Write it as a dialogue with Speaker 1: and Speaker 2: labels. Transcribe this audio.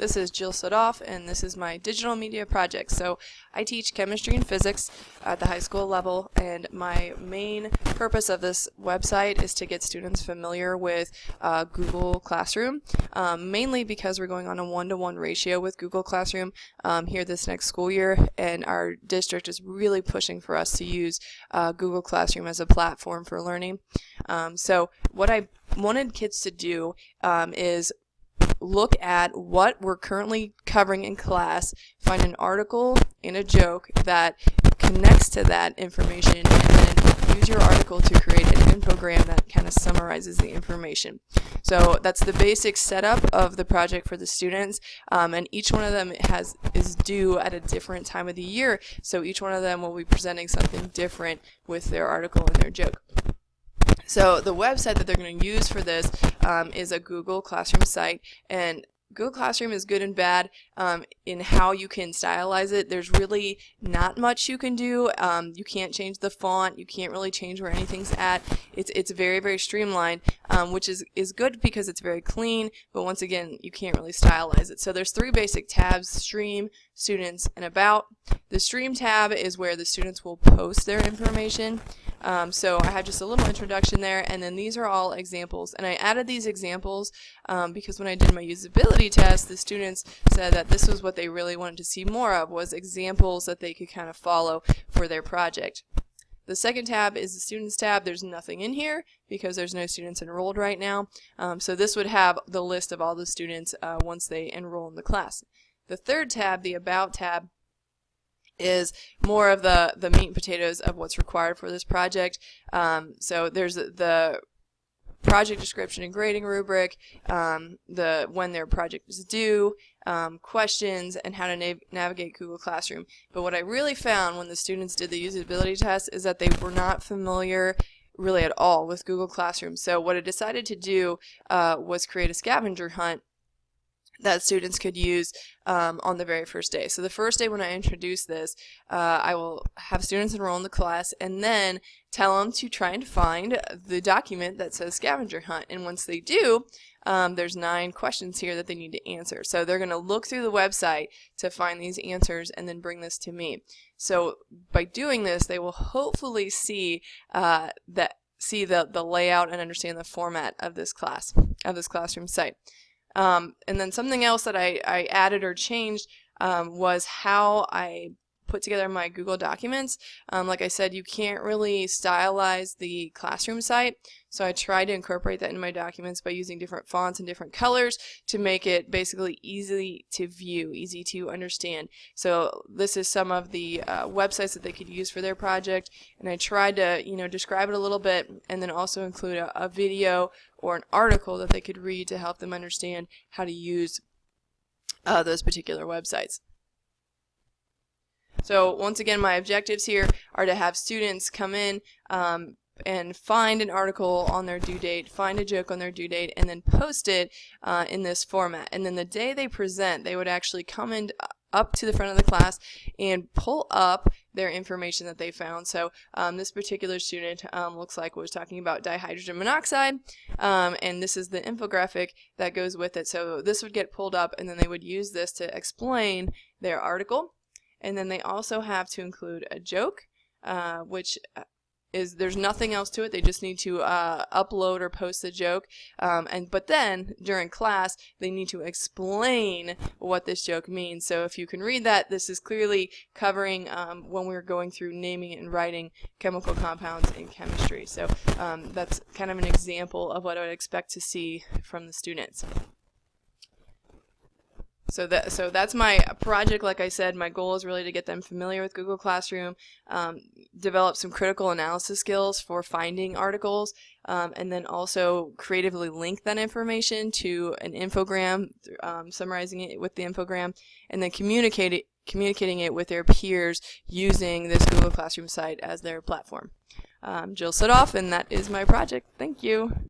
Speaker 1: This is Jill Sudhoff, and this is my digital media project. So I teach chemistry and physics at the high school level, and my main purpose of this website is to get students familiar with Google Classroom, mainly because we're going on a 1-to-1 ratio with Google Classroom here this next school year, and our district is really pushing for us to use Google Classroom as a platform for learning. So what I wanted kids to do is look at what we're currently covering in class, find an article and a joke that connects to that information, and then use your article to create an infogram that kind of summarizes the information. So that's the basic setup of the project for the students, and each one of them is due at a different time of the year, so each one of them will be presenting something different with their article and their joke. So the website that they're going to use for this is a Google Classroom site, and Google Classroom is good and bad in how you can stylize it. There's really not much you can do. You can't change the font. You can't really change where anything's at. It's very, very streamlined, which is good because it's very clean, but once again, you can't really stylize it. So there's 3 basic tabs: Stream, Students, and About. The Stream tab is where the students will post their information. So I had just a little introduction there, and then these are all examples. And I added these examples because when I did my usability test, the students said that this was what they really wanted to see more of, was examples that they could kind of follow for their project. The second tab is the Students tab. There's nothing in here because there's no students enrolled right now. So this would have the list of all the students once they enroll in the class. The third tab, the About tab, is more of the meat and potatoes of what's required for this project. So there's the project description and grading rubric, when their project is due, questions, and how to navigate Google Classroom. But what I really found when the students did the usability test is that they were not familiar really at all with Google Classroom. So what I decided to do was create a scavenger hunt that students could use on the very first day. So the first day when I introduce this, I will have students enroll in the class and then tell them to try and find the document that says scavenger hunt. And once they do, there's 9 questions here that they need to answer. So they're going to look through the website to find these answers and then bring this to me. So by doing this, they will hopefully see the layout and understand the format of this classroom site. And then something else that I added or changed was how I put together my Google Documents. Like I said, you can't really stylize the classroom site, so I tried to incorporate that in my documents by using different fonts and different colors to make it basically easy to view, easy to understand. So this is some of the websites that they could use for their project, and I tried to describe it a little bit and then also include a video or an article that they could read to help them understand how to use those particular websites. So once again, my objectives here are to have students come in and find an article on their due date, find a joke on their due date, and then post it in this format. And then the day they present, they would actually come in up to the front of the class and pull up their information that they found. So this particular student looks like was talking about dihydrogen monoxide, and this is the infographic that goes with it. So this would get pulled up, and then they would use this to explain their article. And then they also have to include a joke, which is, there's nothing else to it. They just need to upload or post the joke. But then during class, they need to explain what this joke means. So if you can read that, this is clearly covering when we're going through naming and writing chemical compounds in chemistry. So that's kind of an example of what I would expect to see from the students. So that's my project. Like I said, my goal is really to get them familiar with Google Classroom, develop some critical analysis skills for finding articles, and then also creatively link that information to an infogram, summarizing it with the infogram, and then communicating it with their peers using this Google Classroom site as their platform. Jill Sudhoff, and that is my project. Thank you.